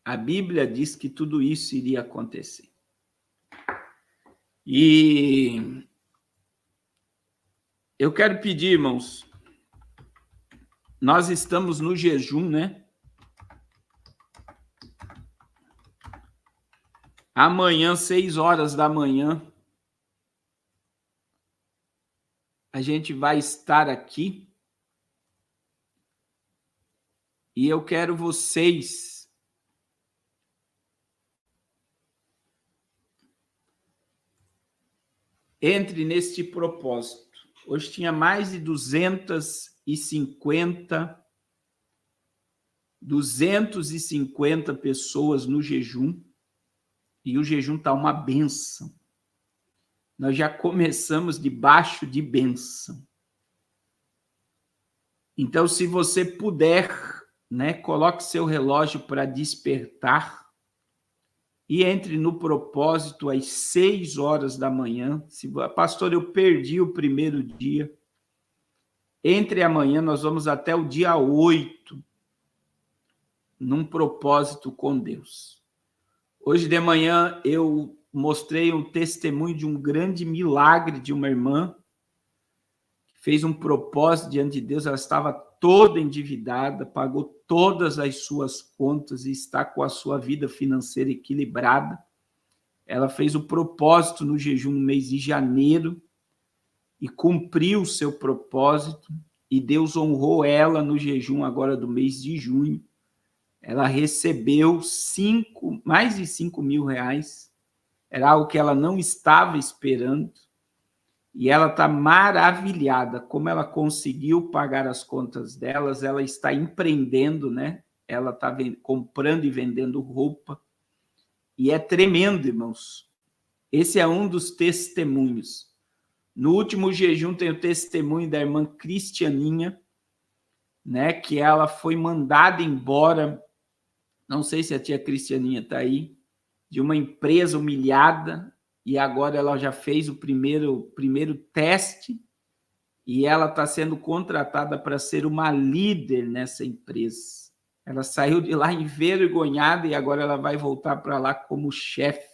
A Bíblia diz que tudo isso iria acontecer. E eu quero pedir, irmãos, nós estamos no jejum, né? Amanhã, 6 horas da manhã, a gente vai estar aqui e eu quero vocês entre neste propósito. Hoje tinha mais de 250 pessoas no jejum e o jejum está uma bênção. Nós já começamos debaixo de bênção. Então, se você puder, né, coloque seu relógio para despertar e entre no propósito às 6 horas da manhã. Pastor, eu perdi o primeiro dia. Entre amanhã, nós vamos até o dia 8, num propósito com Deus. Hoje de manhã, eu mostrei um testemunho de um grande milagre de uma irmã que fez um propósito diante de Deus. Ela estava toda endividada, pagou todas as suas contas e está com a sua vida financeira equilibrada. Ela fez o propósito no jejum no mês de janeiro e cumpriu o seu propósito, e Deus honrou ela no jejum agora do mês de junho. Ela recebeu mais de 5 mil reais, era algo que ela não estava esperando, e ela está maravilhada como ela conseguiu pagar as contas delas. Ela está empreendendo, né? Ela está comprando e vendendo roupa, e é tremendo, irmãos. Esse é um dos testemunhos. No último jejum tem o testemunho da irmã Cristianinha, né? Que ela foi mandada embora, não sei se a tia Cristianinha está aí, de uma empresa humilhada, e agora ela já fez o primeiro teste e ela está sendo contratada para ser uma líder nessa empresa. Ela saiu de lá envergonhada e agora ela vai voltar para lá como chefe.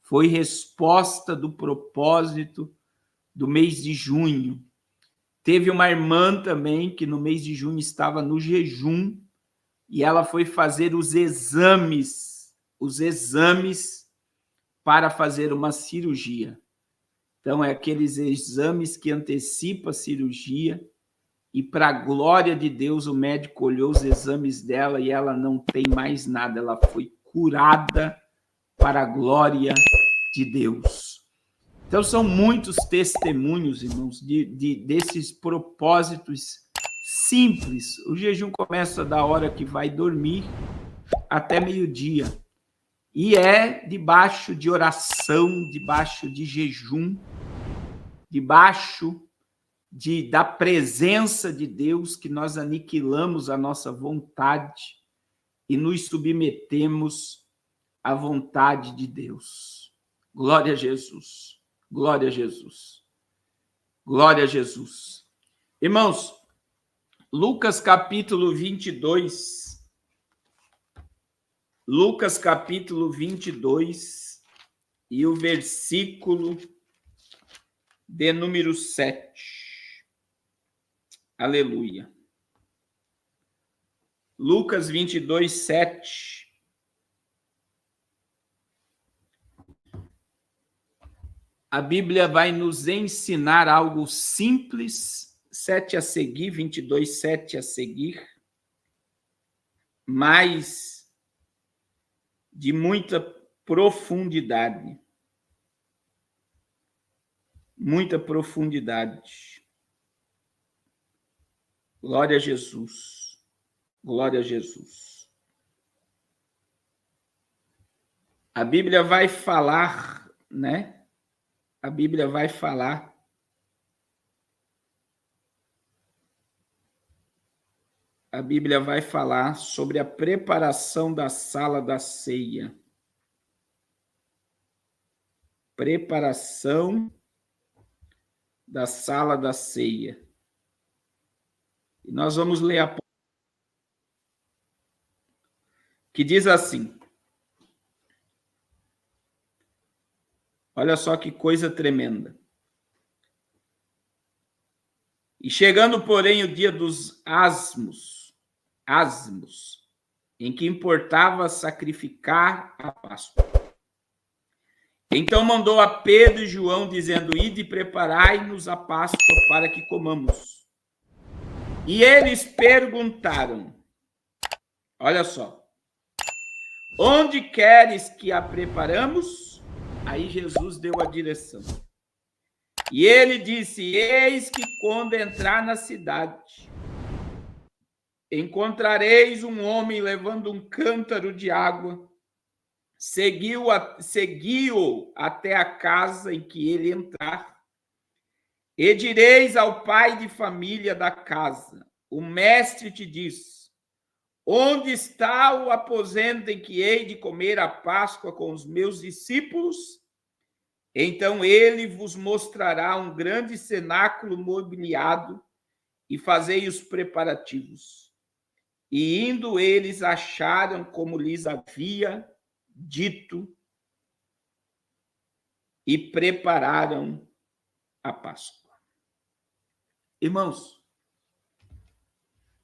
Foi resposta do propósito do mês de junho. Teve uma irmã também que no mês de junho estava no jejum e ela foi fazer os exames para fazer uma cirurgia. Então, é aqueles exames que antecipam a cirurgia, e para a glória de Deus, o médico olhou os exames dela e ela não tem mais nada, ela foi curada para a glória de Deus. Então, são muitos testemunhos, irmãos, desses propósitos simples. O jejum começa da hora que vai dormir até meio-dia. E é debaixo de oração, debaixo de jejum, debaixo da presença de Deus, que nós aniquilamos a nossa vontade e nos submetemos à vontade de Deus. Glória a Jesus, glória a Jesus, glória a Jesus. Irmãos, Lucas capítulo 22... Lucas capítulo 22 e o versículo de número 7. Aleluia. Lucas 22, 7. A Bíblia vai nos ensinar algo simples, 7 a seguir, 22, 7 a seguir, mas de muita profundidade. Muita profundidade. Glória a Jesus. Glória a Jesus. A Bíblia vai falar, né? A Bíblia vai falar sobre a preparação da sala da ceia. Preparação da sala da ceia. E nós vamos ler que diz assim. Olha só que coisa tremenda. E chegando, porém, o dia dos asmos, em que importava sacrificar a Páscoa. Então mandou a Pedro e João, dizendo: ide e preparai-nos a Páscoa para que comamos. E eles perguntaram, olha só, onde queres que a preparamos? Aí Jesus deu a direção. E ele disse: eis que quando entrar na cidade, encontrareis um homem levando um cântaro de água. Seguiu-o até a casa em que ele entrar. E direis ao pai de família da casa: o mestre te diz: onde está o aposento em que hei de comer a Páscoa com os meus discípulos? Então ele vos mostrará um grande cenáculo mobiliado, e fazei os preparativos. E indo eles acharam como lhes havia dito, e prepararam a Páscoa. Irmãos,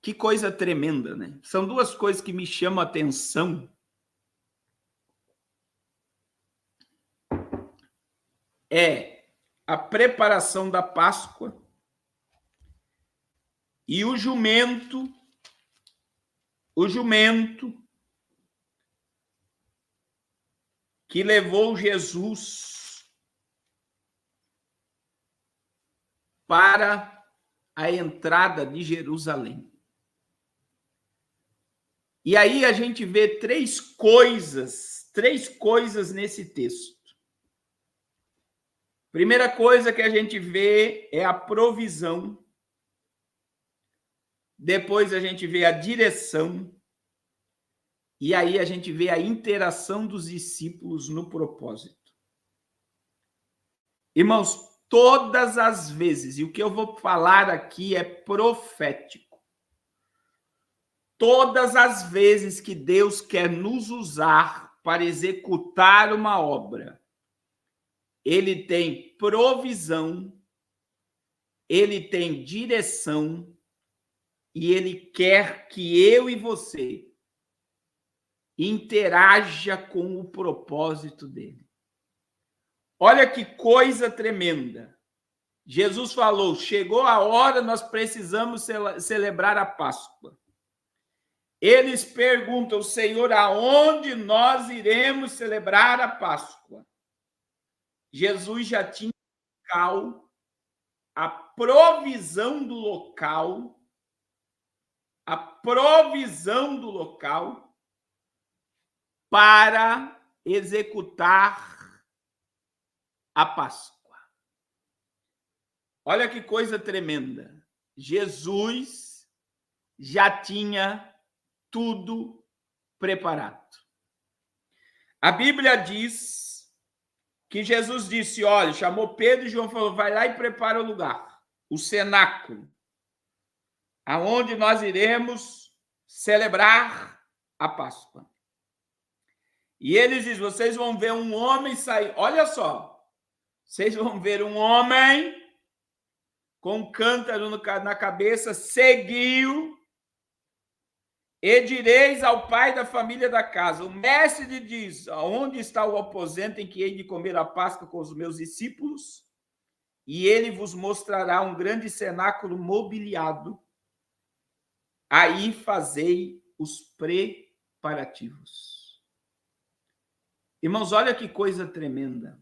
que coisa tremenda, né? São duas coisas que me chamam a atenção. É a preparação da Páscoa e o jumento que levou Jesus para a entrada de Jerusalém. E aí a gente vê três coisas nesse texto. Primeira coisa que a gente vê é a provisão. Depois a gente vê a direção. E aí a gente vê a interação dos discípulos no propósito. Irmãos, todas as vezes, e o que eu vou falar aqui é profético, todas as vezes que Deus quer nos usar para executar uma obra, Ele tem provisão, Ele tem direção, e Ele quer que eu e você interaja com o propósito dele. Olha que coisa tremenda. Jesus falou: chegou a hora, nós precisamos celebrar a Páscoa. Eles perguntam: Senhor, aonde nós iremos celebrar a Páscoa? Jesus já tinha a provisão do local, para executar a Páscoa. Olha que coisa tremenda. Jesus já tinha tudo preparado. A Bíblia diz que Jesus disse, olha, chamou Pedro e João, falou, vai lá e prepara o lugar, o cenáculo, aonde nós iremos celebrar a Páscoa. E eles dizem, vocês vão ver um homem sair, olha só, vocês vão ver um homem com um cântaro na cabeça, seguiu, e direis ao pai da família da casa, o mestre lhe diz, onde está o aposento em que hei de comer a Páscoa com os meus discípulos? E ele vos mostrará um grande cenáculo mobiliado, aí fazei os preparativos. Irmãos, olha que coisa tremenda.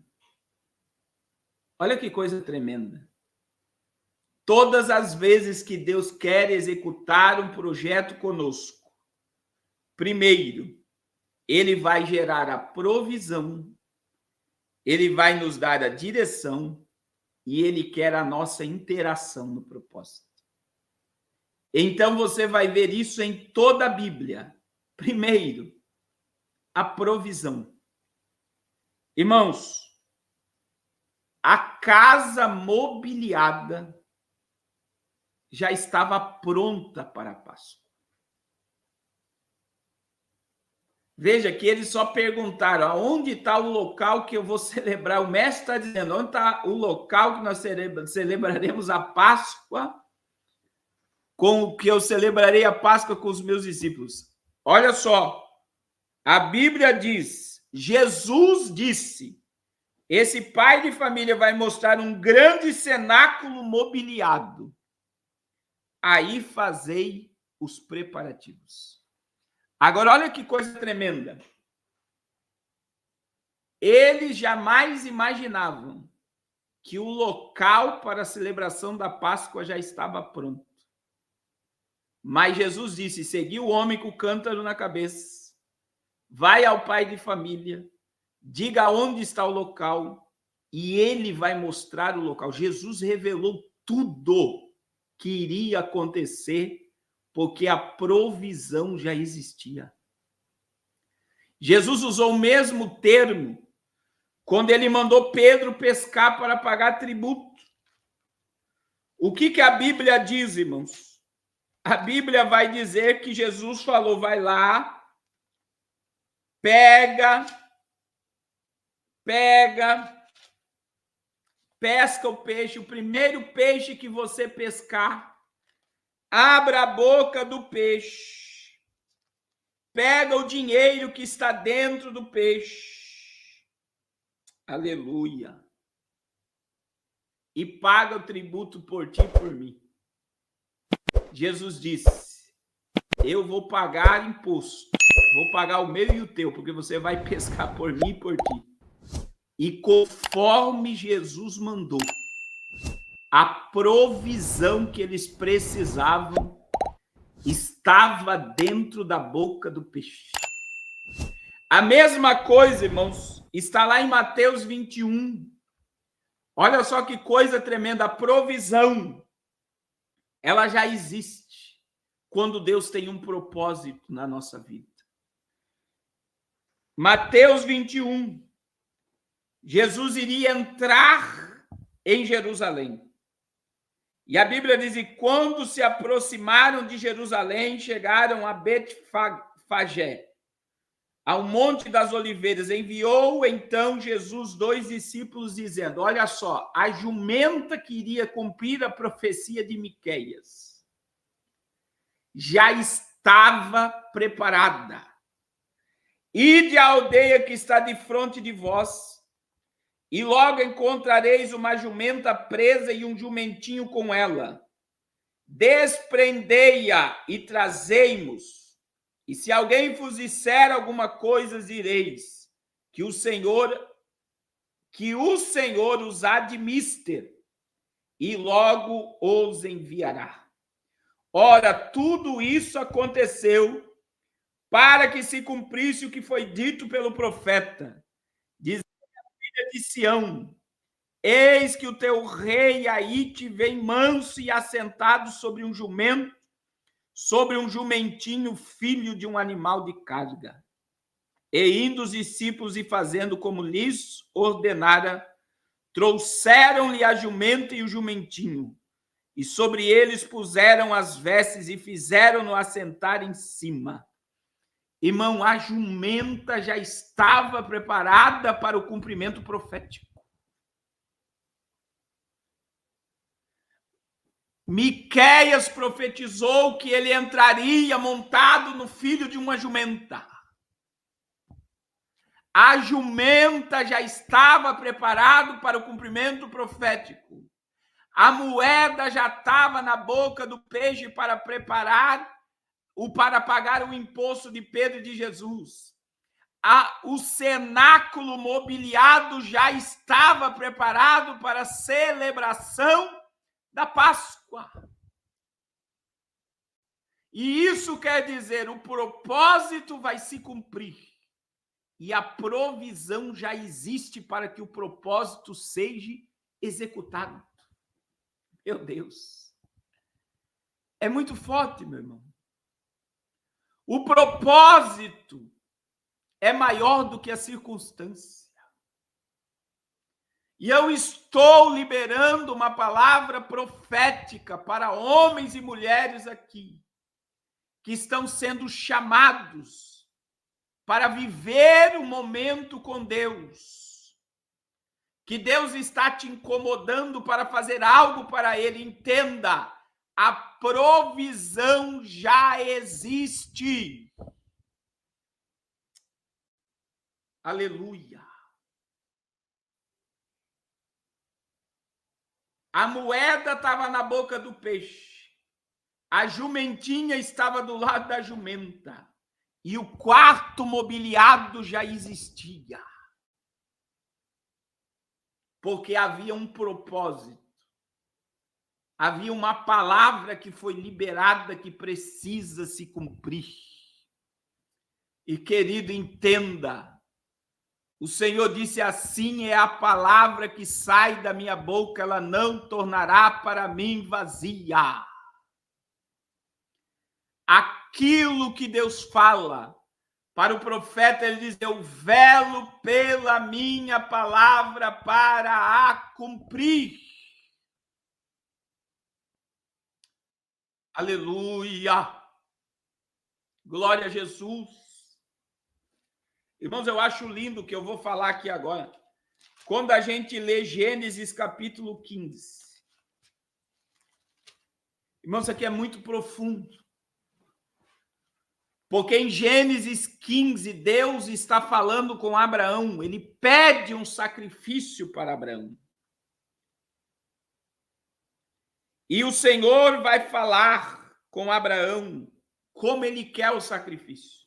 Olha que coisa tremenda. Todas as vezes que Deus quer executar um projeto conosco, primeiro, Ele vai gerar a provisão, Ele vai nos dar a direção e Ele quer a nossa interação no propósito. Então, você vai ver isso em toda a Bíblia. Primeiro, a provisão. Irmãos, a casa mobiliada já estava pronta para a Páscoa. Veja que eles só perguntaram aonde está o local que eu vou celebrar. O mestre está dizendo onde está o local que nós celebraremos a Páscoa, com o que eu celebrarei a Páscoa com os meus discípulos. Olha só, a Bíblia diz, Jesus disse, esse pai de família vai mostrar um grande cenáculo mobiliado. Aí fazei os preparativos. Agora, olha que coisa tremenda. Eles jamais imaginavam que o local para a celebração da Páscoa já estava pronto. Mas Jesus disse, segui o homem com o cântaro na cabeça, vai ao pai de família, diga onde está o local e ele vai mostrar o local. Jesus revelou tudo que iria acontecer porque a provisão já existia. Jesus usou o mesmo termo quando ele mandou Pedro pescar para pagar tributo. O que a Bíblia diz, irmãos? A Bíblia vai dizer que Jesus falou, vai lá, pesca o peixe, o primeiro peixe que você pescar, abra a boca do peixe, pega o dinheiro que está dentro do peixe, aleluia, e paga o tributo por ti e por mim. Jesus disse, eu vou pagar imposto, vou pagar o meu e o teu, porque você vai pescar por mim e por ti. E conforme Jesus mandou, a provisão que eles precisavam estava dentro da boca do peixe. A mesma coisa, irmãos, está lá em Mateus 21. Olha só que coisa tremenda, a provisão, ela já existe quando Deus tem um propósito na nossa vida. Mateus 21, Jesus iria entrar em Jerusalém. E a Bíblia diz, e quando se aproximaram de Jerusalém, chegaram a Betfagé, ao Monte das Oliveiras. Enviou então Jesus 2 discípulos, dizendo, olha só, a jumenta que iria cumprir a profecia de Miqueias já estava preparada. Ide à aldeia que está de frente de vós, e logo encontrareis uma jumenta presa e um jumentinho com ela. Desprendei-a e trazei-mos. E se alguém vos disser alguma coisa, direis que o Senhor os admister, e logo os enviará. Ora, tudo isso aconteceu para que se cumprisse o que foi dito pelo profeta. Diz a filha de Sião, eis que o teu rei aí te vem manso e assentado sobre um jumento, sobre um jumentinho, filho de um animal de carga. E indo os discípulos e fazendo como lhes ordenara, trouxeram-lhe a jumenta e o jumentinho, e sobre eles puseram as vestes e fizeram-no assentar em cima. Irmão, a jumenta já estava preparada para o cumprimento profético. Miqueias profetizou que ele entraria montado no filho de uma jumenta. A jumenta já estava preparada para o cumprimento profético. A moeda já estava na boca do peixe para pagar o imposto de Pedro e de Jesus. O cenáculo mobiliado já estava preparado para a celebração da Páscoa. E isso quer dizer, o propósito vai se cumprir. E a provisão já existe para que o propósito seja executado. Meu Deus. É muito forte, meu irmão. O propósito é maior do que a circunstância. E eu estou liberando uma palavra profética para homens e mulheres aqui, que estão sendo chamados para viver o momento com Deus, que Deus está te incomodando para fazer algo para Ele, entenda, a provisão já existe. Aleluia. A moeda estava na boca do peixe. A jumentinha estava do lado da jumenta. E o quarto mobiliado já existia. Porque havia um propósito. Havia uma palavra que foi liberada que precisa se cumprir. E, querido, entenda. O Senhor disse assim, é a palavra que sai da minha boca, ela não tornará para mim vazia. Aquilo que Deus fala para o profeta, ele diz, eu velo pela minha palavra para a cumprir. Aleluia! Glória a Jesus! Irmãos, eu acho lindo o que eu vou falar aqui agora. Quando a gente lê Gênesis capítulo 15. Irmãos, isso aqui é muito profundo. Porque em Gênesis 15, Deus está falando com Abraão. Ele pede um sacrifício para Abraão. E o Senhor vai falar com Abraão como ele quer o sacrifício.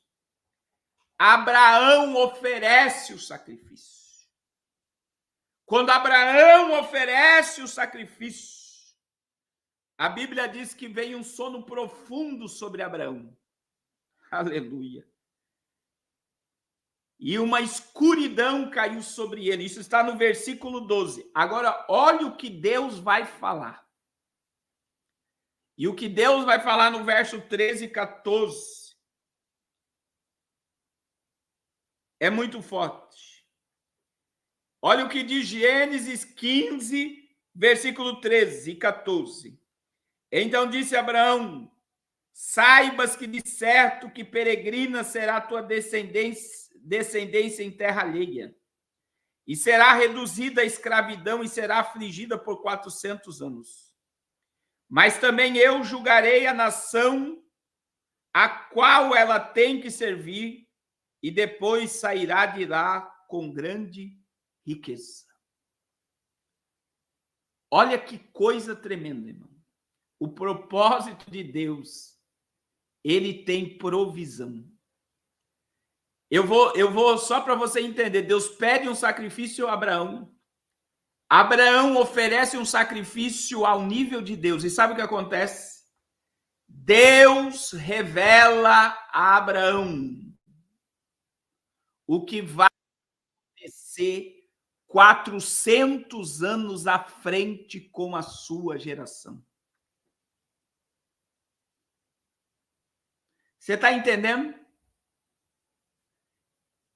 Abraão oferece o sacrifício. Quando Abraão oferece o sacrifício, a Bíblia diz que veio um sono profundo sobre Abraão. Aleluia. E uma escuridão caiu sobre ele. Isso está no versículo 12. Agora, olha o que Deus vai falar. E o que Deus vai falar no verso 13 e 14 é muito forte. Olha o que diz Gênesis 15, versículo 13 e 14. Então disse Abraão, saibas que de certo que peregrina será a tua descendência em terra alheia, e será reduzida à escravidão e será afligida por 400 anos. Mas também eu julgarei a nação a qual ela tem que servir, e depois sairá de lá com grande riqueza. Olha que coisa tremenda, irmão. O propósito de Deus, ele tem provisão. Eu vou só para você entender. Deus pede um sacrifício a Abraão. Abraão oferece um sacrifício ao nível de Deus. E sabe o que acontece? Deus revela a Abraão o que vai acontecer 400 anos à frente com a sua geração. Você está entendendo?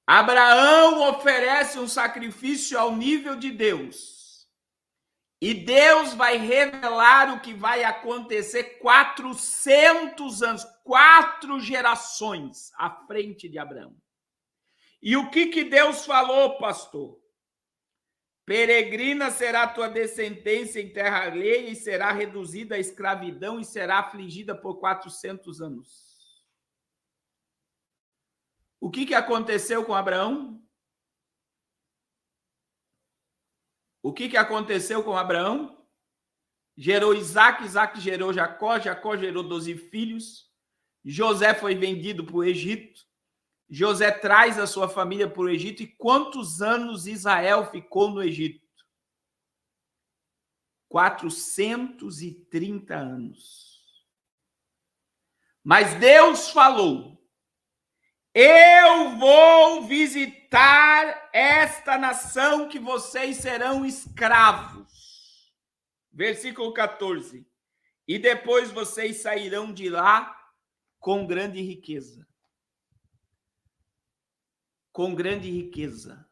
Abraão oferece um sacrifício ao nível de Deus. E Deus vai revelar o que vai acontecer 400 anos, 4 gerações à frente de Abraão. E o que Deus falou, pastor? Peregrina será a tua descendência em terra alheia e será reduzida à escravidão e será afligida por 400 anos. O que aconteceu com Abraão? O que aconteceu com Abraão? Gerou Isaac, Isaac gerou Jacó, Jacó gerou 12 filhos, José foi vendido para o Egito, José traz a sua família para o Egito. E quantos anos Israel ficou no Egito? 430 anos. Mas Deus falou, eu vou visitar esta nação que vocês serão escravos. Versículo 14. E depois vocês sairão de lá com grande riqueza. Com grande riqueza.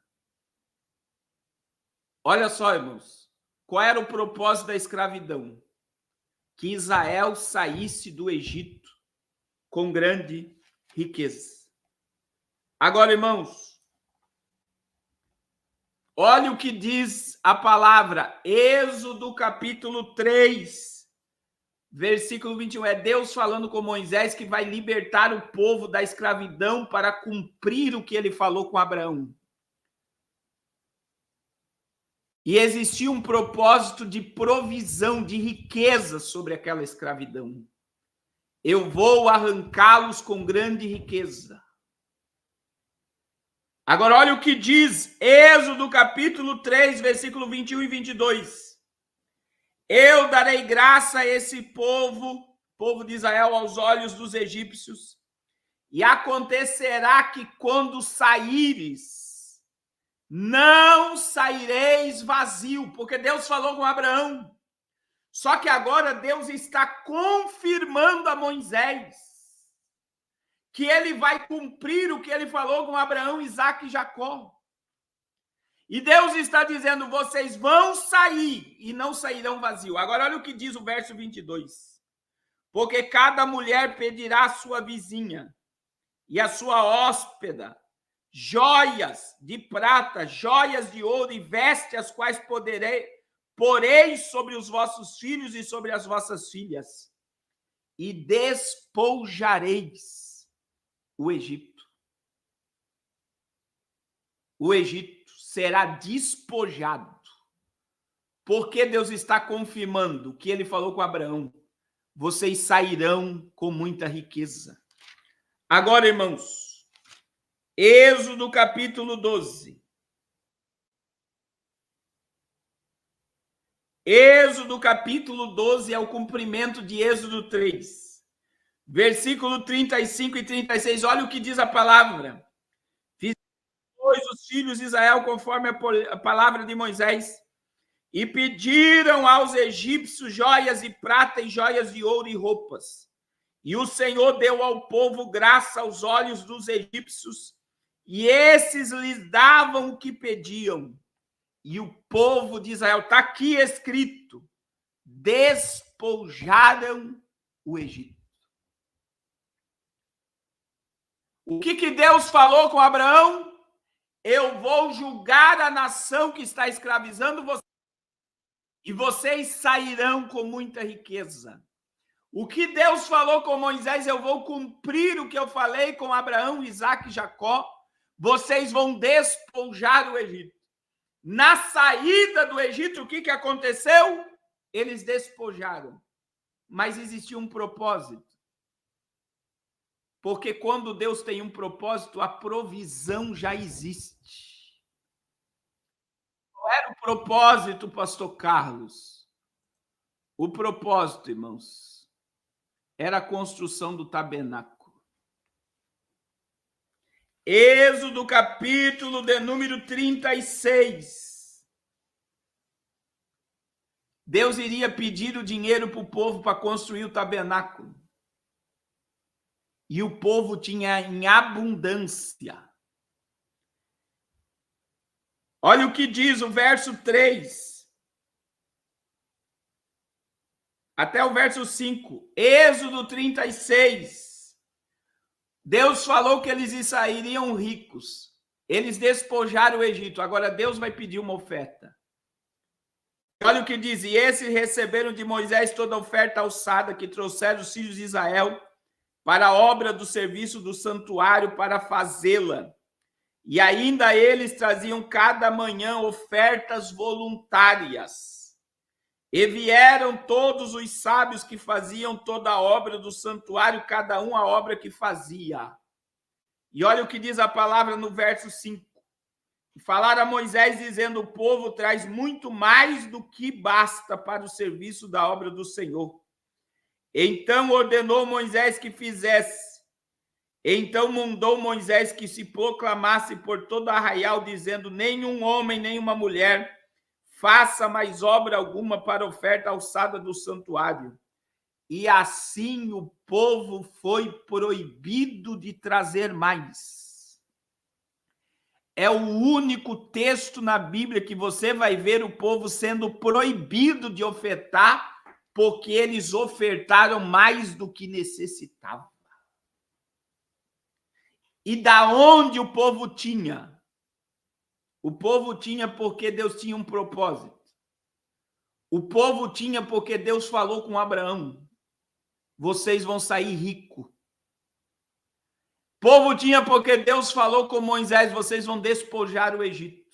Olha só, irmãos. Qual era o propósito da escravidão? Que Israel saísse do Egito com grande riqueza. Agora, irmãos, olha o que diz a palavra, Êxodo capítulo 3, versículo 21. É Deus falando com Moisés que vai libertar o povo da escravidão para cumprir o que ele falou com Abraão. E existia um propósito de provisão, de riqueza sobre aquela escravidão. Eu vou arrancá-los com grande riqueza. Agora, olha o que diz Êxodo capítulo 3, versículo 21 e 22. Eu darei graça a esse povo de Israel, aos olhos dos egípcios, e acontecerá que quando saíres, não saireis vazio, porque Deus falou com Abraão. Só que agora Deus está confirmando a Moisés que ele vai cumprir o que ele falou com Abraão, Isaque e Jacó. E Deus está dizendo, vocês vão sair e não sairão vazio. Agora olha o que diz o verso 22. Porque cada mulher pedirá à sua vizinha e à sua hóspeda joias de prata, joias de ouro e vestes, as quais porei sobre os vossos filhos e sobre as vossas filhas, e despojareis o Egito. O Egito será despojado, porque Deus está confirmando o que ele falou com Abraão. Vocês sairão com muita riqueza. Agora, irmãos, Êxodo capítulo 12. Êxodo capítulo 12 é o cumprimento de Êxodo 3. Versículo 35 e 36. Olha o que diz a palavra. Fiz, pois, os filhos de Israel conforme a palavra de Moisés, e pediram aos egípcios joias de prata e joias de ouro e roupas. E o Senhor deu ao povo graça aos olhos dos egípcios, e esses lhes davam o que pediam. E o povo de Israel, está aqui escrito, despojaram o Egito. O que Deus falou com Abraão? Eu vou julgar a nação que está escravizando vocês, e vocês sairão com muita riqueza. O que Deus falou com Moisés, eu vou cumprir o que eu falei com Abraão, Isaque e Jacó, vocês vão despojar o Egito. Na saída do Egito, o que aconteceu? Eles despojaram. Mas existia um propósito. Porque quando Deus tem um propósito, a provisão já existe. Qual era o propósito, pastor Carlos? O propósito, irmãos, era a construção do tabernáculo. Êxodo capítulo de número 36. Deus iria pedir o dinheiro para o povo para construir o tabernáculo. E o povo tinha em abundância. Olha o que diz o verso 3. Até o verso 5. Êxodo 36. Deus falou que eles sairiam ricos. Eles despojaram o Egito. Agora Deus vai pedir uma oferta. Olha o que diz. E esses receberam de Moisés toda a oferta alçada que trouxeram os filhos de Israel para a obra do serviço do santuário para fazê-la. E ainda eles traziam cada manhã ofertas voluntárias. E vieram todos os sábios que faziam toda a obra do santuário, cada um a obra que fazia. E olha o que diz a palavra no verso 5. Falaram a Moisés, dizendo, o povo traz muito mais do que basta para o serviço da obra do Senhor. Então ordenou Moisés que fizesse. Então mandou Moisés que se proclamasse por todo arraial, dizendo, nenhum homem, nenhuma mulher faça mais obra alguma para oferta alçada do santuário. E assim o povo foi proibido de trazer mais. É o único texto na Bíblia que você vai ver o povo sendo proibido de ofertar, porque eles ofertaram mais do que necessitavam. E da onde o povo tinha? O povo tinha porque Deus tinha um propósito. O povo tinha porque Deus falou com Abraão: vocês vão sair rico. O povo tinha porque Deus falou com Moisés: vocês vão despojar o Egito.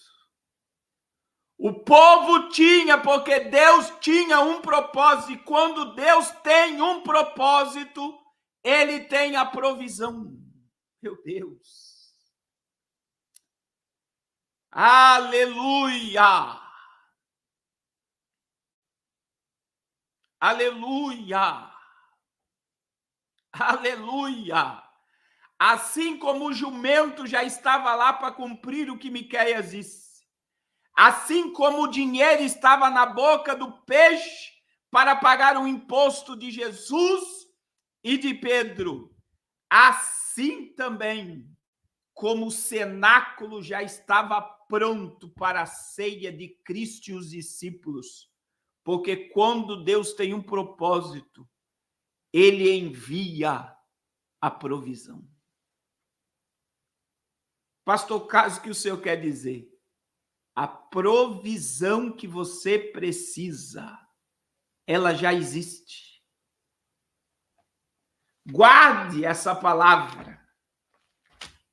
O povo tinha porque Deus tinha um propósito. E quando Deus tem um propósito, ele tem a provisão. Meu Deus. Aleluia. Aleluia. Aleluia. Assim como o jumento já estava lá para cumprir o que Miqueias disse. Assim como o dinheiro estava na boca do peixe para pagar o imposto de Jesus e de Pedro, assim também como o cenáculo já estava pronto para a ceia de Cristo e os discípulos, porque quando Deus tem um propósito, ele envia a provisão. Pastor Carlos, o que o senhor quer dizer? A provisão que você precisa, ela já existe. Guarde essa palavra.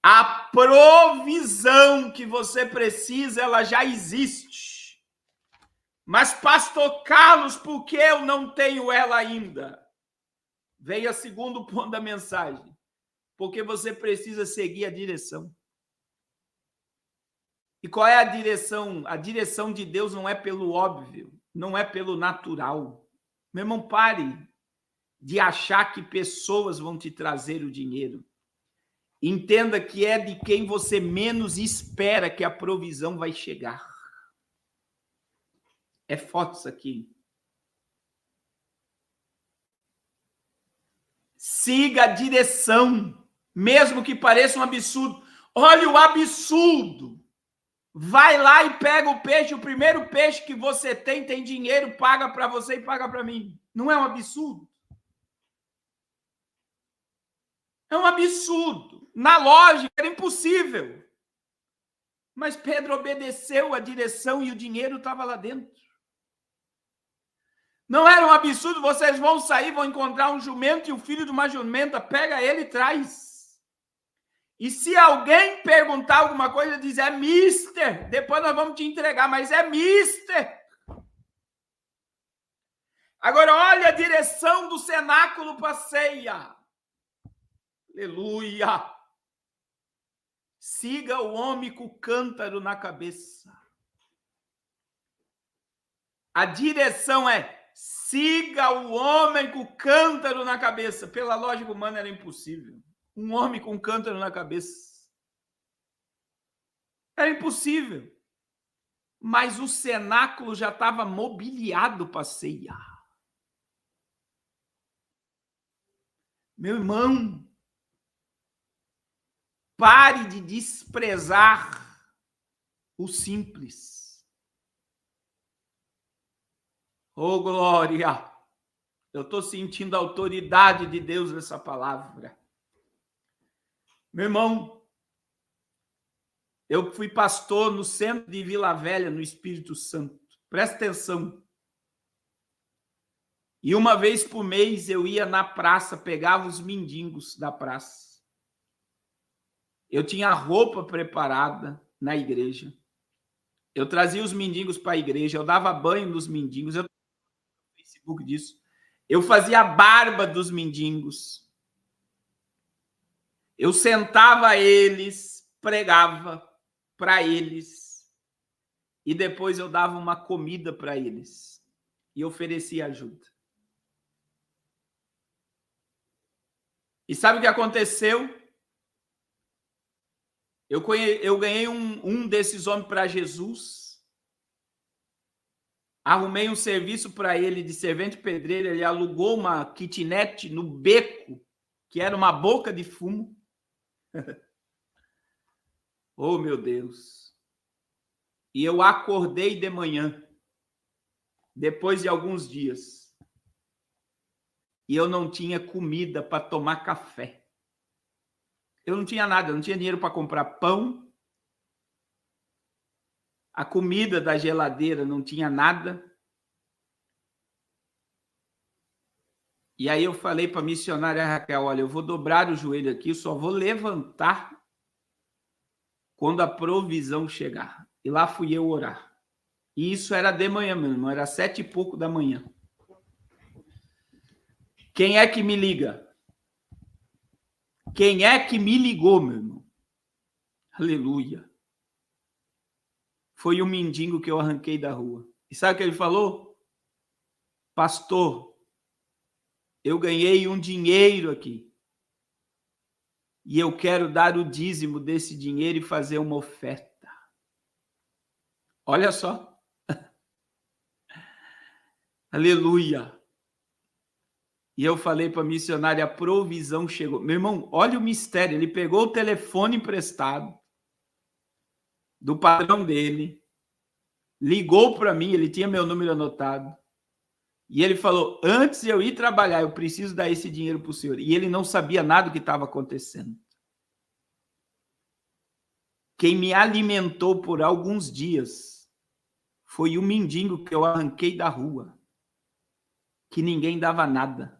A provisão que você precisa, ela já existe. Mas, pastor Carlos, por que eu não tenho ela ainda? Veio o segundo ponto da mensagem. Porque você precisa seguir a direção. E qual é a direção? A direção de Deus não é pelo óbvio, não é pelo natural. Meu irmão, pare de achar que pessoas vão te trazer o dinheiro. Entenda que é de quem você menos espera que a provisão vai chegar. É forte isso aqui. Siga a direção, mesmo que pareça um absurdo. Olha o absurdo. Vai lá e pega o peixe, o primeiro peixe que você tem dinheiro, paga para você e paga para mim. Não é um absurdo? É um absurdo. Na lógica, era impossível. Mas Pedro obedeceu a direção e o dinheiro estava lá dentro. Não era um absurdo, vocês vão sair, vão encontrar um jumento e o filho de uma jumenta, pega ele e traz. E se alguém perguntar alguma coisa, diz, é mister, depois nós vamos te entregar, mas é mister. Agora, olha a direção do cenáculo para a ceia. Aleluia. Siga o homem com o cântaro na cabeça. A direção é, siga o homem com o cântaro na cabeça. Pela lógica humana era impossível. Um homem com um cântaro na cabeça. Era impossível. Mas o cenáculo já estava mobiliado para a ceia. Meu irmão, pare de desprezar o simples. Oh, glória! Eu estou sentindo a autoridade de Deus nessa palavra. Meu irmão, eu fui pastor no centro de Vila Velha, no Espírito Santo. Presta atenção. E uma vez por mês eu ia na praça, pegava os mendigos da praça. Eu tinha roupa preparada na igreja. Eu trazia os mendigos para a igreja, eu dava banho nos mendigos, eu no Facebook disso. Eu fazia a barba dos mendigos. Eu sentava eles, pregava para eles e depois eu dava uma comida para eles e oferecia ajuda. E sabe o que aconteceu? Eu ganhei um desses homens para Jesus. Arrumei um serviço para ele de servente pedreiro. Ele alugou uma kitnet no beco, que era uma boca de fumo. Oh, meu Deus. E eu acordei de manhã, depois de alguns dias, e eu não tinha comida para tomar café. Eu não tinha nada, eu não tinha dinheiro para comprar pão. A comida da geladeira não tinha nada. E aí eu falei para a missionária Raquel, olha, eu vou dobrar o joelho aqui, só vou levantar quando a provisão chegar. E lá fui eu orar. E isso era de manhã mesmo, era 7h pouco da manhã. Quem é que me liga? Quem é que me ligou, meu irmão? Aleluia. Foi o mendigo que eu arranquei da rua. E sabe o que ele falou? Pastor, eu ganhei um dinheiro aqui. E eu quero dar o dízimo desse dinheiro e fazer uma oferta. Olha só. Aleluia. E eu falei para a missionária, a provisão chegou. Meu irmão, olha o mistério. Ele pegou o telefone emprestado do patrão dele, ligou para mim, ele tinha meu número anotado. E ele falou, antes de eu ir trabalhar, eu preciso dar esse dinheiro para o senhor. E ele não sabia nada do que estava acontecendo. Quem me alimentou por alguns dias foi o mendigo que eu arranquei da rua, que ninguém dava nada.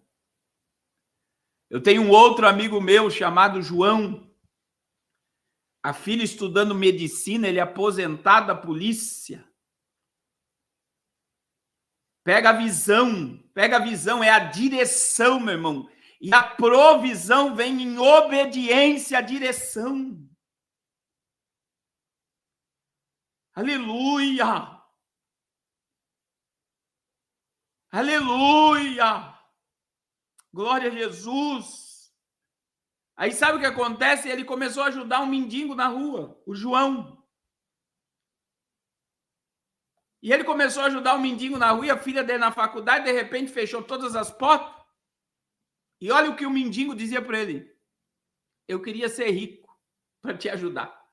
Eu tenho um outro amigo meu chamado João, a filha estudando medicina, ele é aposentado da polícia. Pega a visão, é a direção, meu irmão. E a provisão vem em obediência à direção. Aleluia! Aleluia! Glória a Jesus! Aí sabe o que acontece? Ele começou a ajudar um mendigo na rua, o João. E ele começou a ajudar o mendigo na rua e a filha dele na faculdade, de repente fechou todas as portas. E olha o que o mendigo dizia para ele. Eu queria ser rico para te ajudar.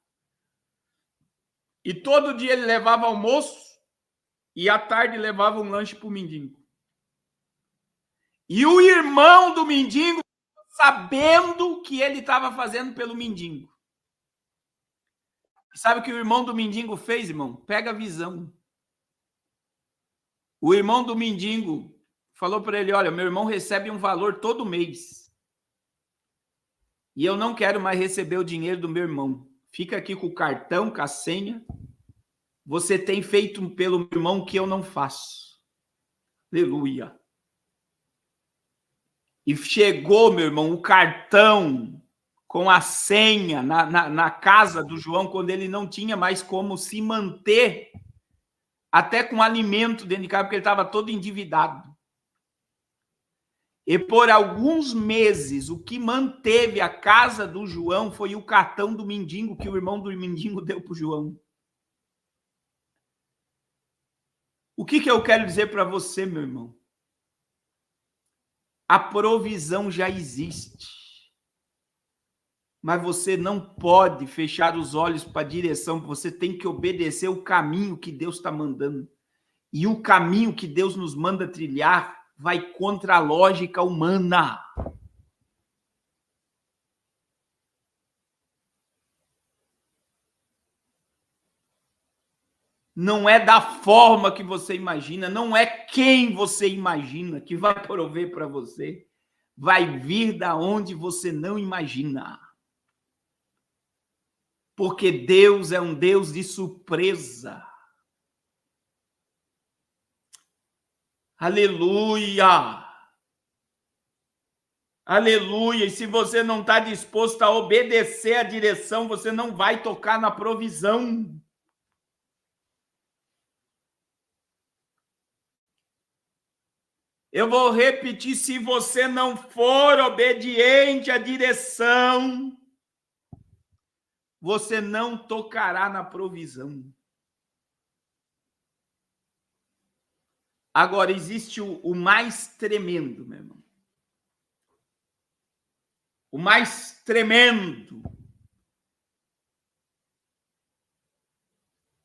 E todo dia ele levava almoço e à tarde levava um lanche para o mendigo. E o irmão do mendigo, sabendo o que ele estava fazendo pelo mendigo. Sabe o que o irmão do mendigo fez, irmão? Pega a visão. O irmão do mendigo falou para ele, olha, meu irmão recebe um valor todo mês. E eu não quero mais receber o dinheiro do meu irmão. Fica aqui com o cartão, com a senha. Você tem feito pelo meu irmão que eu não faço. Aleluia. E chegou, meu irmão, o cartão com a senha na casa do João, quando ele não tinha mais como se manter, até com alimento dentro de casa, porque ele estava todo endividado. E por alguns meses, o que manteve a casa do João foi o cartão do mendigo que o irmão do mendigo deu para o João. O que eu quero dizer para você, meu irmão? A provisão já existe. Mas você não pode fechar os olhos para a direção, você tem que obedecer o caminho que Deus está mandando. E o caminho que Deus nos manda trilhar vai contra a lógica humana. Não é da forma que você imagina, não é quem você imagina que vai prover para você. Vai vir da onde você não imagina. Porque Deus é um Deus de surpresa. Aleluia! Aleluia! E se você não está disposto a obedecer a direção, você não vai tocar na provisão. Eu vou repetir, se você não for obediente à direção, você não tocará na provisão. Agora, existe o mais tremendo, meu irmão. O mais tremendo.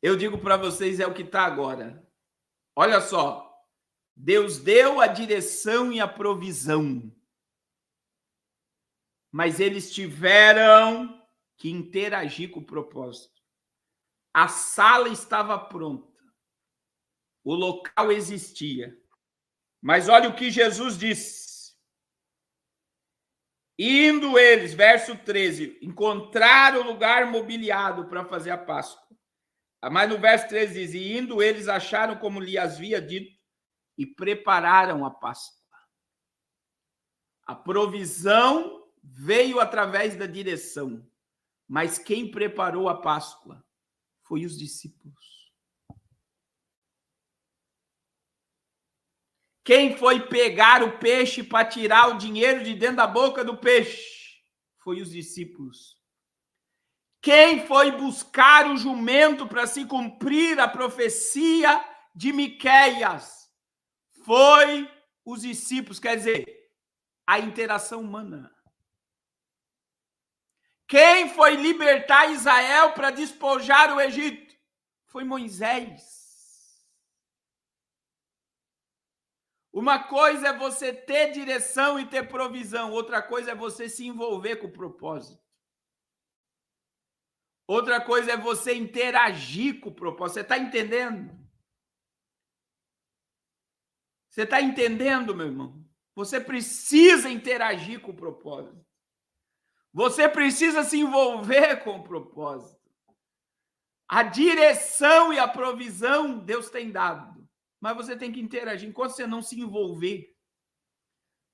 Eu digo para vocês, é o que está agora. Olha só. Deus deu a direção e a provisão. mas eles tiveram que interagir com o propósito. A sala estava pronta, o local existia, mas olha o que Jesus disse. Indo eles, verso 13, encontraram o lugar mobiliado para fazer a Páscoa. Mas no verso 13 diz, e indo eles acharam como lhe havia dito e prepararam a Páscoa. A provisão veio através da direção, mas quem preparou a Páscoa foi os discípulos. Quem foi pegar o peixe para tirar o dinheiro de dentro da boca do peixe foi os discípulos. Quem foi buscar o jumento para se cumprir a profecia de Miqueias foi os discípulos, quer dizer, a interação humana. Quem foi libertar Israel para despojar o Egito foi Moisés. Uma coisa é você ter direção e ter provisão, outra coisa é você se envolver com o propósito. Outra coisa é você interagir com o propósito. Você está entendendo? Você está entendendo, meu irmão? Você precisa interagir com o propósito. Você precisa se envolver com o propósito. A direção e a provisão Deus tem dado, mas você tem que interagir. Enquanto você não se envolver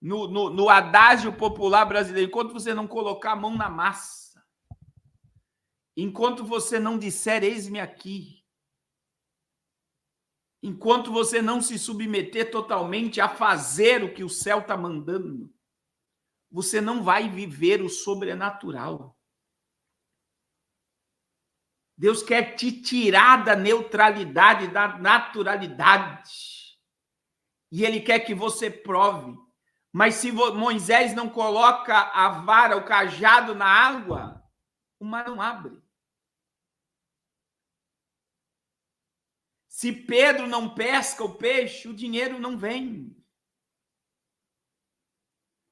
no adágio popular brasileiro, enquanto você não colocar a mão na massa, enquanto você não disser, eis-me aqui, enquanto você não se submeter totalmente a fazer o que o céu está mandando, você não vai viver o sobrenatural. Deus quer te tirar da neutralidade, da naturalidade. E Ele quer que você prove. Mas se Moisés não coloca a vara, o cajado na água, o mar não abre. Se Pedro não pesca o peixe, o dinheiro não vem.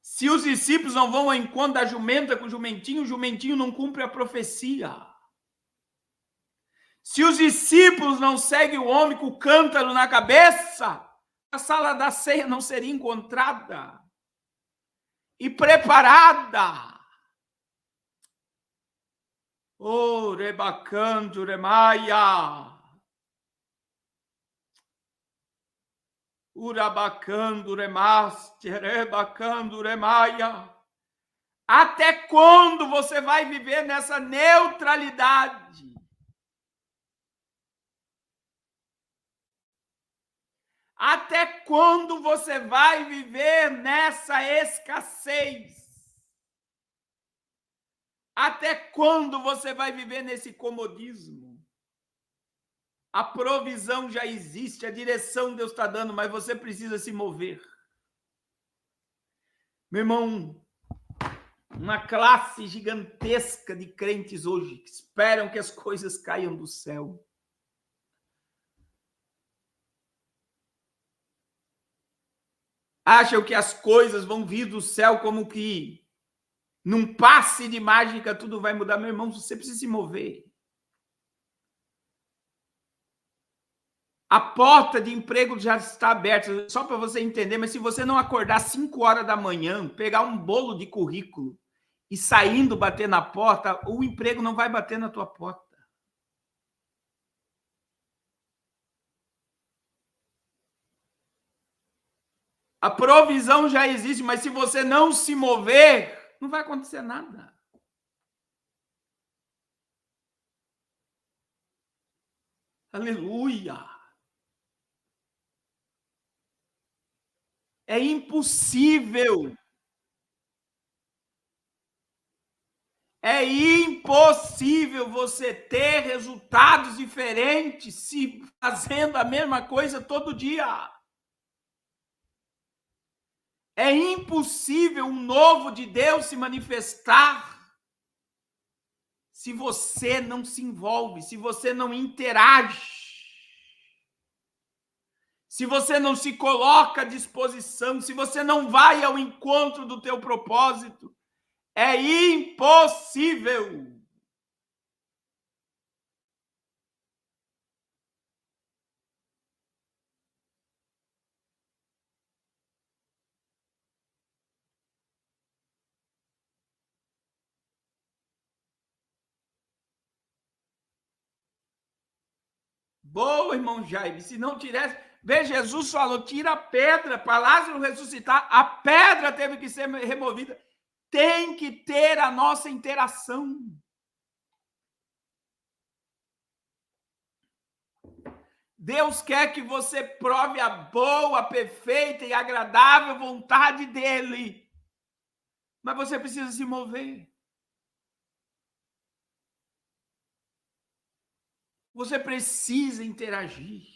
Se os discípulos não vão ao encontro da jumenta com o jumentinho não cumpre a profecia. Se os discípulos não seguem o homem com o cântaro na cabeça, a sala da ceia não seria encontrada e preparada. Oh, rebacando, remaia. Urabacando, remaste, rebacando, remaia. Até quando você vai viver nessa neutralidade? Até quando você vai viver nessa escassez? Até quando você vai viver nesse comodismo? A provisão já existe, a direção Deus está dando, mas você precisa se mover. Meu irmão, uma classe gigantesca de crentes hoje que esperam que as coisas caiam do céu. Acham que as coisas vão vir do céu como que num passe de mágica tudo vai mudar. Meu irmão, você precisa se mover. A porta de emprego já está aberta, só para você entender, mas se você não acordar 5 horas da manhã, pegar um bolo de currículo e saindo bater na porta, o emprego não vai bater na tua porta. A provisão já existe, mas se você não se mover, não vai acontecer nada. Aleluia! É impossível. É impossível você ter resultados diferentes se fazendo a mesma coisa todo dia. É impossível um novo de Deus se manifestar se você não se envolve, se você não interage. Se você não se coloca à disposição, se você não vai ao encontro do teu propósito, É impossível. Boa, irmão Jaime. Se não tivesse. Vê, Jesus falou: tira a pedra para Lázaro ressuscitar. A pedra teve que ser removida. Tem que ter a nossa interação. Deus quer que você prove a boa, perfeita e agradável vontade dele. Mas você precisa se mover. Você precisa interagir.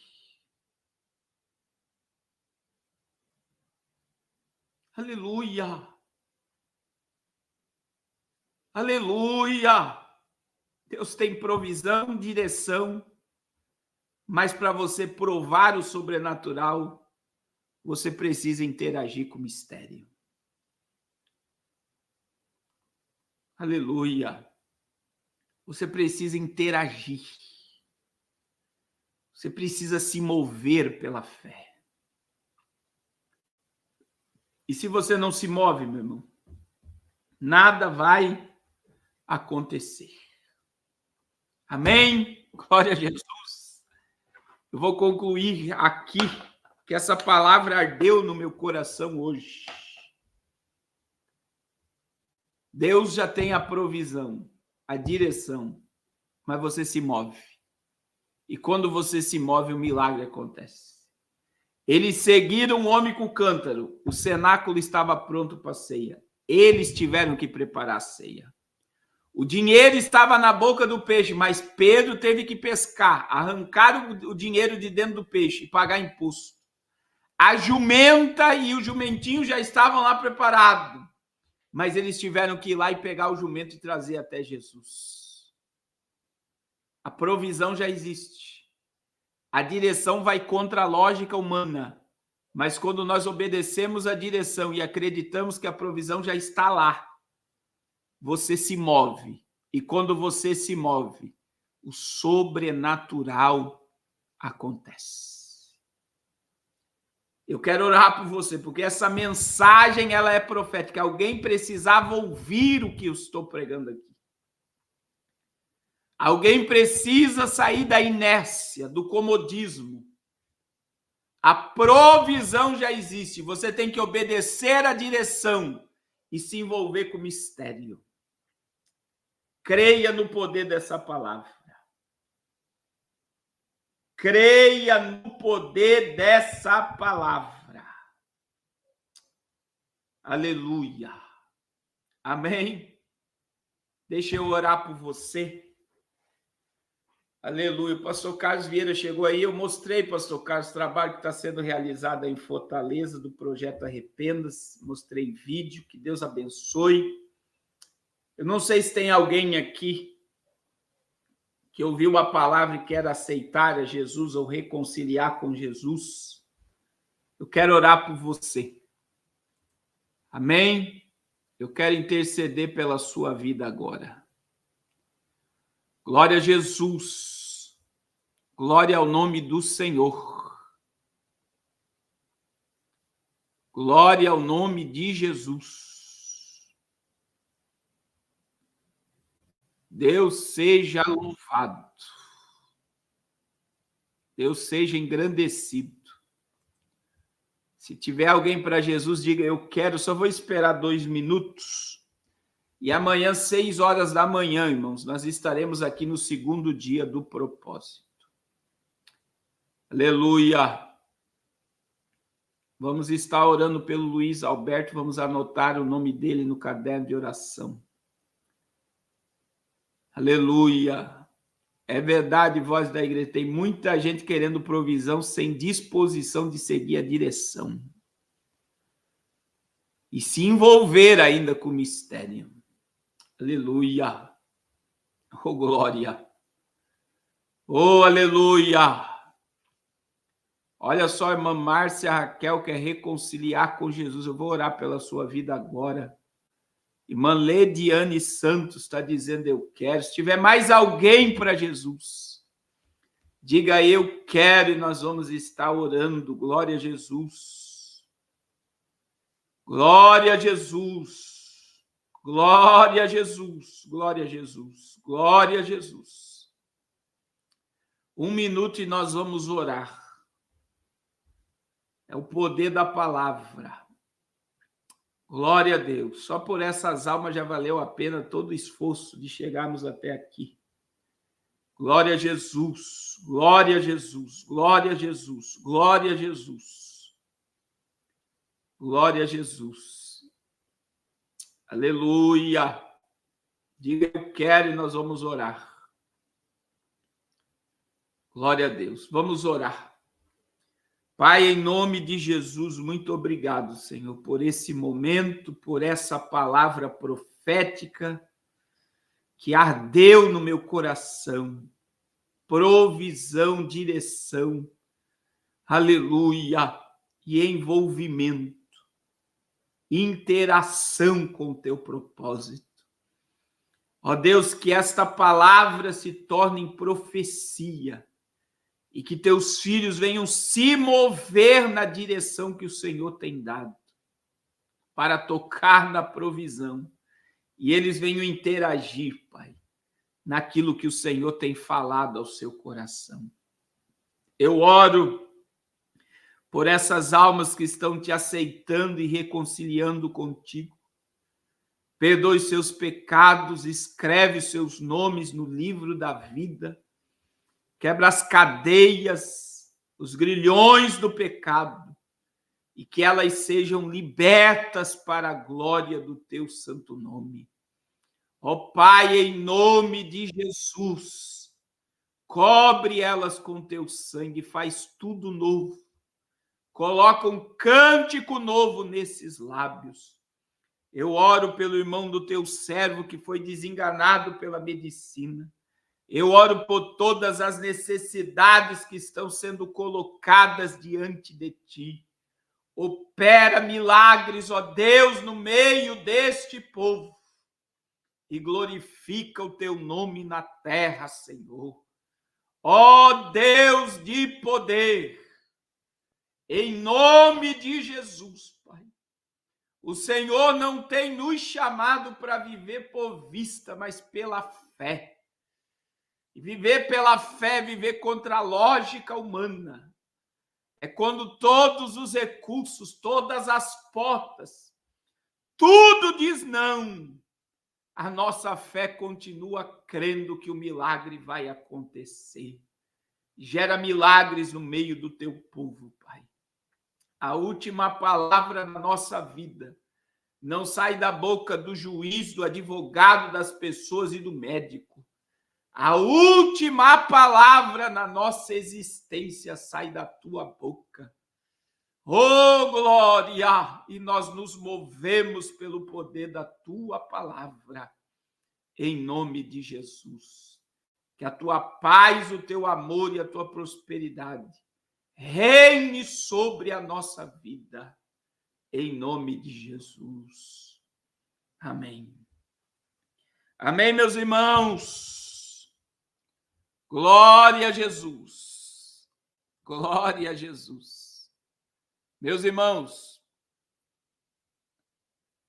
Aleluia. Aleluia. Deus tem provisão, direção, mas para você provar o sobrenatural, você precisa interagir com o mistério. Aleluia. Você precisa interagir. Você precisa se mover pela fé. E se você não se move, meu irmão, nada vai acontecer. Amém? Glória a Jesus. Eu vou concluir aqui, que essa palavra ardeu no meu coração hoje. Deus já tem a provisão, a direção, mas você se move. E quando você se move, o milagre acontece. Eles seguiram um homem com o cântaro. O cenáculo estava pronto para a ceia. Eles tiveram que preparar a ceia. O dinheiro estava na boca do peixe, mas Pedro teve que pescar, arrancar o dinheiro de dentro do peixe e pagar imposto. A jumenta e o jumentinho já estavam lá preparados, mas eles tiveram que ir lá e pegar o jumento e trazer até Jesus. A provisão já existe. A direção vai contra a lógica humana, mas quando nós obedecemos a direção e acreditamos que a provisão já está lá, você se move. E quando você se move, o sobrenatural acontece. Eu quero orar por você, porque essa mensagem ela é profética. Alguém precisava ouvir o que eu estou pregando aqui. Alguém precisa sair da inércia, do comodismo. A provisão já existe. Você tem que obedecer à direção e se envolver com o mistério. Creia no poder dessa palavra. Creia no poder dessa palavra. Aleluia. Amém? Deixa eu orar por você. Aleluia. O pastor Carlos Vieira chegou aí. Eu mostrei, pastor Carlos, o trabalho que está sendo realizado aí em Fortaleza, do projeto Arrependas. Mostrei vídeo. Que Deus abençoe. Eu não sei se tem alguém aqui que ouviu a palavra e quer aceitar a Jesus ou reconciliar com Jesus. Eu quero orar por você. Amém? Eu quero interceder pela sua vida agora. Glória a Jesus. Glória ao nome do Senhor. Glória ao nome de Jesus. Deus seja louvado. Deus seja engrandecido. Se tiver alguém para Jesus, diga: eu quero, só vou esperar 2 minutos. E amanhã, 6 horas da manhã, irmãos, nós estaremos aqui no segundo dia do propósito. Aleluia. Vamos estar orando pelo Luiz Alberto, vamos anotar o nome dele no caderno de oração. Aleluia. É verdade, voz da igreja, tem muita gente querendo provisão sem disposição de seguir a direção. E se envolver ainda com o mistério. Aleluia. Oh, glória. Oh, aleluia. Olha só, irmã Márcia Raquel quer reconciliar com Jesus. Eu vou orar pela sua vida agora. Irmã Lediane Santos está dizendo eu quero. Se tiver mais alguém para Jesus, diga eu quero e nós vamos estar orando. Glória a Jesus. Glória a Jesus. Glória a Jesus. Glória a Jesus. Glória a Jesus. 1 minuto e nós vamos orar. É o poder da palavra. Glória a Deus. Só por essas almas já valeu a pena todo o esforço de chegarmos até aqui. Glória a Jesus. Glória a Jesus. Glória a Jesus. Glória a Jesus. Glória a Jesus. Aleluia. Diga eu quero e nós vamos orar. Glória a Deus. Vamos orar. Pai, em nome de Jesus, muito obrigado, Senhor, por esse momento, por essa palavra profética que ardeu no meu coração. Provisão, direção, aleluia, e envolvimento, interação com o teu propósito. Ó Deus, que esta palavra se torne em profecia, e que teus filhos venham se mover na direção que o Senhor tem dado, para tocar na provisão, e eles venham interagir, Pai, naquilo que o Senhor tem falado ao seu coração. Eu oro por essas almas que estão te aceitando e reconciliando contigo. Perdoe seus pecados, escreve seus nomes no livro da vida, quebra as cadeias, os grilhões do pecado, e que elas sejam libertas para a glória do teu santo nome. Ó Pai, em nome de Jesus, cobre elas com teu sangue, faz tudo novo, coloca um cântico novo nesses lábios. Eu oro pelo irmão do teu servo que foi desenganado pela medicina. Eu oro por todas as necessidades que estão sendo colocadas diante de ti. Opera milagres, ó Deus, no meio deste povo. E glorifica o teu nome na terra, Senhor. Ó Deus de poder, em nome de Jesus, Pai. O Senhor não tem nos chamado para viver por vista, mas pela fé. E viver pela fé, viver contra a lógica humana, é quando todos os recursos, todas as portas, tudo diz não. A nossa fé continua crendo que o milagre vai acontecer. Gera milagres no meio do teu povo, Pai. A última palavra na nossa vida não sai da boca do juiz, do advogado, das pessoas e do médico. A última palavra na nossa existência sai da tua boca. Oh, glória! E nós nos movemos pelo poder da tua palavra. Em nome de Jesus. Que a tua paz, o teu amor e a tua prosperidade reine sobre a nossa vida. Em nome de Jesus. Amém. Amém, meus irmãos. Glória a Jesus. Glória a Jesus. Meus irmãos,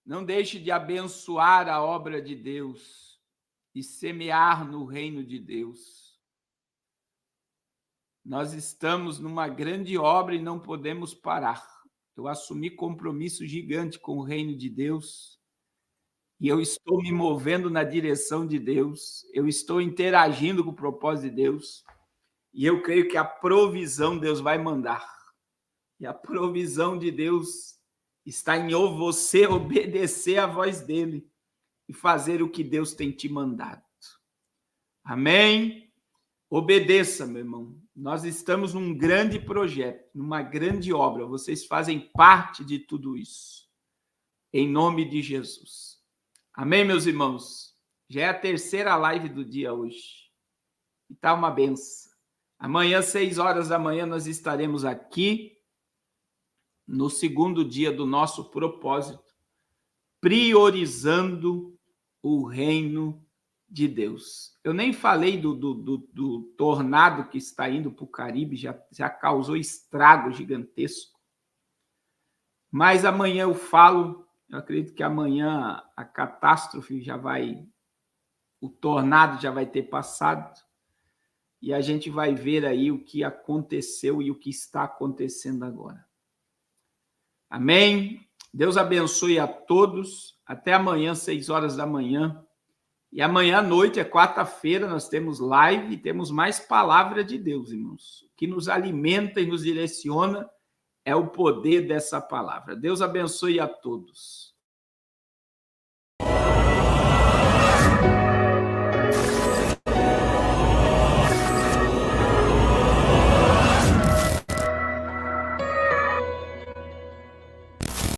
não deixe de abençoar a obra de Deus e semear no reino de Deus. Nós estamos numa grande obra e não podemos parar. Eu assumi compromisso gigante com o reino de Deus e eu estou me movendo na direção de Deus, eu estou interagindo com o propósito de Deus e eu creio que a provisão Deus vai mandar. E a provisão de Deus está em você obedecer à voz dele e fazer o que Deus tem te mandado. Amém? Obedeça, meu irmão. Nós estamos num grande projeto, numa grande obra. Vocês fazem parte de tudo isso. Em nome de Jesus. Amém, meus irmãos? Já é a terceira live do dia hoje. E tá uma benção. Amanhã, 6 horas da manhã, nós estaremos aqui no segundo dia do nosso propósito, priorizando o reino de Deus. Eu nem falei do tornado que está indo para o Caribe, já causou estrago gigantesco. Mas amanhã eu falo, eu acredito que amanhã a catástrofe o tornado já vai ter passado, e a gente vai ver aí o que aconteceu e o que está acontecendo agora. Amém? Deus abençoe a todos. Até amanhã, 6 horas da manhã. E amanhã à noite, é quarta-feira, nós temos live e temos mais palavra de Deus, irmãos. O que nos alimenta e nos direciona é o poder dessa palavra. Deus abençoe a todos.